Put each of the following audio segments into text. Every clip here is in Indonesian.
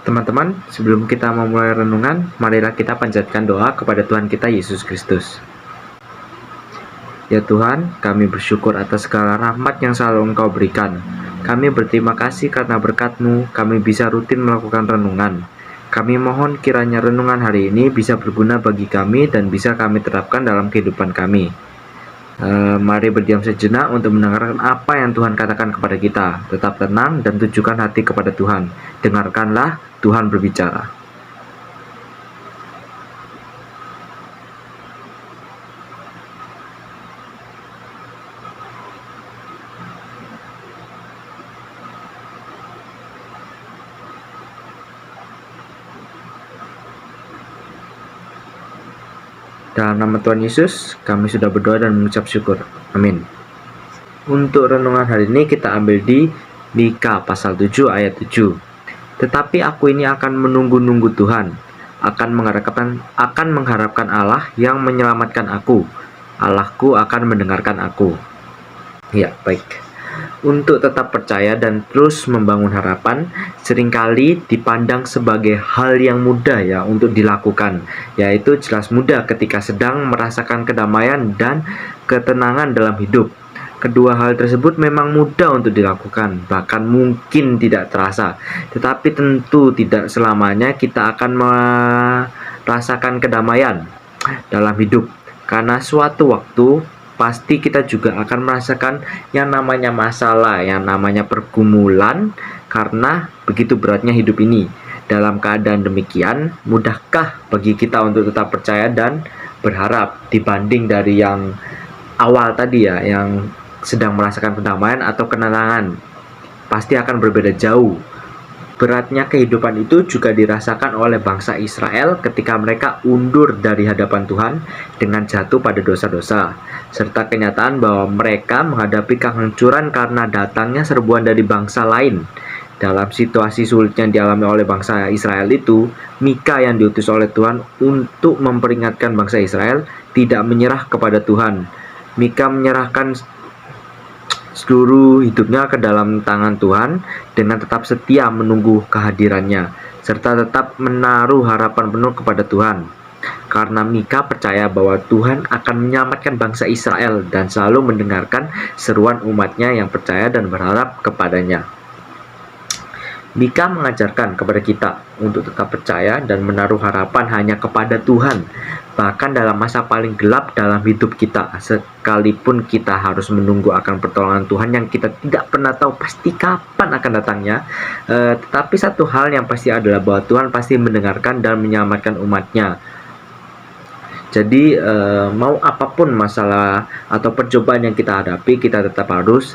Teman-teman, sebelum kita memulai renungan, marilah kita panjatkan doa kepada Tuhan kita Yesus Kristus. Ya Tuhan, kami bersyukur atas segala rahmat yang selalu Engkau berikan. Kami berterima kasih karena berkat-Mu, kami bisa rutin melakukan renungan. Kami mohon kiranya renungan hari ini bisa berguna bagi kami dan bisa kami terapkan dalam kehidupan kami. Mari berdiam sejenak untuk mendengarkan apa yang Tuhan katakan kepada kita. Tetap tenang dan tujukan hati kepada Tuhan. Dengarkanlah Tuhan berbicara. Dalam nama Tuhan Yesus, kami sudah berdoa dan mengucap syukur. Amin. Untuk renungan hari ini kita ambil di Mika pasal 7 ayat 7. Tetapi aku ini akan menunggu-nunggu Tuhan, akan mengharapkan Allah yang menyelamatkan aku. Allahku akan mendengarkan aku. Ya, baik. Untuk tetap percaya dan terus membangun harapan seringkali dipandang sebagai hal yang mudah ya untuk dilakukan, yaitu jelas mudah ketika sedang merasakan kedamaian dan ketenangan dalam hidup. Kedua hal tersebut memang mudah untuk dilakukan, bahkan mungkin tidak terasa, tetapi tentu tidak selamanya kita akan merasakan kedamaian dalam hidup, karena suatu waktu pasti kita juga akan merasakan yang namanya masalah, yang namanya pergumulan, karena begitu beratnya hidup ini. Dalam keadaan demikian, mudahkah bagi kita untuk tetap percaya dan berharap dibanding dari yang awal tadi ya, yang sedang merasakan pendamaian atau kenangan? Pasti akan berbeda jauh. Beratnya kehidupan itu juga dirasakan oleh bangsa Israel ketika mereka undur dari hadapan Tuhan dengan jatuh pada dosa-dosa, serta kenyataan bahwa mereka menghadapi kehancuran karena datangnya serbuan dari bangsa lain. Dalam situasi sulit yang dialami oleh bangsa Israel itu, Mika yang diutus oleh Tuhan untuk memperingatkan bangsa Israel tidak menyerah kepada Tuhan. Mika menyerahkan seluruh hidupnya ke dalam tangan Tuhan dengan tetap setia menunggu kehadirannya, serta tetap menaruh harapan penuh kepada Tuhan. Karena Mika percaya bahwa Tuhan akan menyelamatkan bangsa Israel dan selalu mendengarkan seruan umatnya yang percaya dan berharap kepadanya. Mika mengajarkan kepada kita untuk tetap percaya dan menaruh harapan hanya kepada Tuhan, bahkan dalam masa paling gelap dalam hidup kita, sekalipun kita harus menunggu akan pertolongan Tuhan yang kita tidak pernah tahu pasti kapan akan datangnya. Tetapi satu hal yang pasti adalah bahwa Tuhan pasti mendengarkan dan menyelamatkan umatnya. Jadi mau apapun masalah atau percobaan yang kita hadapi, kita tetap harus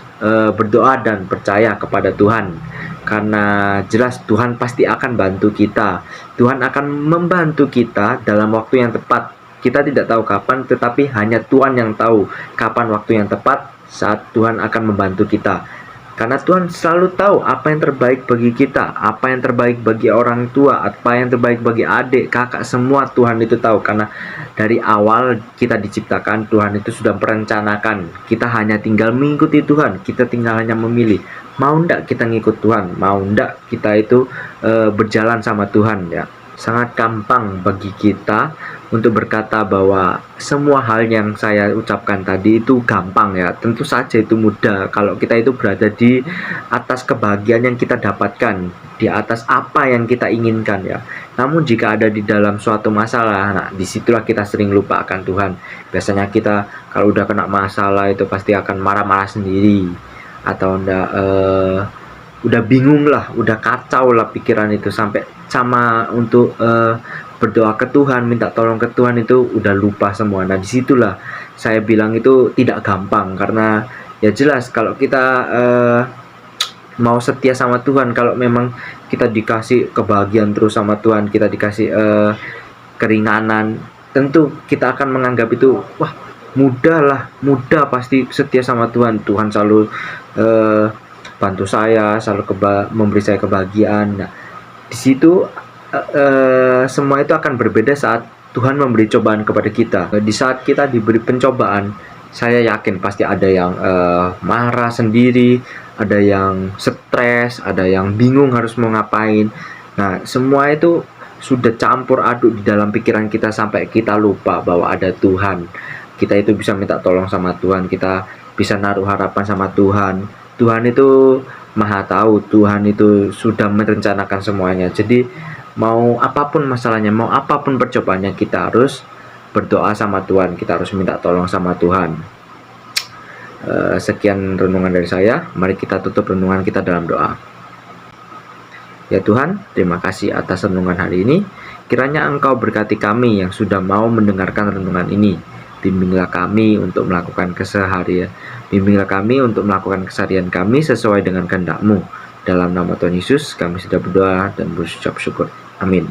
berdoa dan percaya kepada Tuhan. Karena jelas Tuhan pasti akan bantu kita. Tuhan akan membantu kita dalam waktu yang tepat. Kita tidak tahu kapan, tetapi hanya Tuhan yang tahu kapan waktu yang tepat saat Tuhan akan membantu kita. Karena Tuhan selalu tahu apa yang terbaik bagi kita, apa yang terbaik bagi orang tua, apa yang terbaik bagi adik, kakak, semua Tuhan itu tahu. Karena dari awal kita diciptakan, Tuhan itu sudah merencanakan. Kita hanya tinggal mengikuti Tuhan, kita tinggal hanya memilih. Mau ndak kita ngikut Tuhan, mau ndak kita itu berjalan sama Tuhan ya. Sangat gampang bagi kita untuk berkata bahwa semua hal yang saya ucapkan tadi itu gampang ya. Tentu saja itu mudah kalau kita itu berada di atas kebahagiaan yang kita dapatkan, di atas apa yang kita inginkan ya. Namun jika ada di dalam suatu masalah, nah disitulah kita sering lupa akan Tuhan. Biasanya kita kalau udah kena masalah itu pasti akan marah-marah sendiri, atau udah bingung lah, udah kacau lah pikiran itu, sampai sama untuk berdoa ke Tuhan, minta tolong ke Tuhan itu udah lupa semua. Nah disitulah saya bilang itu tidak gampang, karena ya jelas kalau kita mau setia sama Tuhan, kalau memang kita dikasih kebahagiaan terus sama Tuhan, kita dikasih keringanan, tentu kita akan menganggap itu wah mudah pasti setia sama Tuhan. Tuhan selalu bantu saya, selalu memberi saya kebahagiaan. Nah, di situ semua itu akan berbeda saat Tuhan memberi cobaan kepada kita. Di saat kita diberi pencobaan, saya yakin pasti ada yang marah sendiri, ada yang stres, ada yang bingung harus mau ngapain. Nah, semua itu sudah campur aduk di dalam pikiran kita sampai kita lupa bahwa ada Tuhan. Kita itu bisa minta tolong sama Tuhan, kita bisa naruh harapan sama Tuhan. Tuhan itu Maha tahu, Tuhan itu sudah merencanakan semuanya. Jadi mau apapun masalahnya, mau apapun percobaannya, kita harus berdoa sama Tuhan, kita harus minta tolong sama Tuhan. Sekian renungan dari saya. Mari kita tutup renungan kita dalam doa. Ya Tuhan, terima kasih atas renungan hari ini. Kiranya Engkau berkati kami yang sudah mau mendengarkan renungan ini. Bimbinglah kami untuk melakukan keseharian. Bimbinglah kami untuk melakukan keseharian kami sesuai dengan kehendak-Mu. Dalam nama Tuhan Yesus, kami sudah berdoa dan berucap syukur. Amin.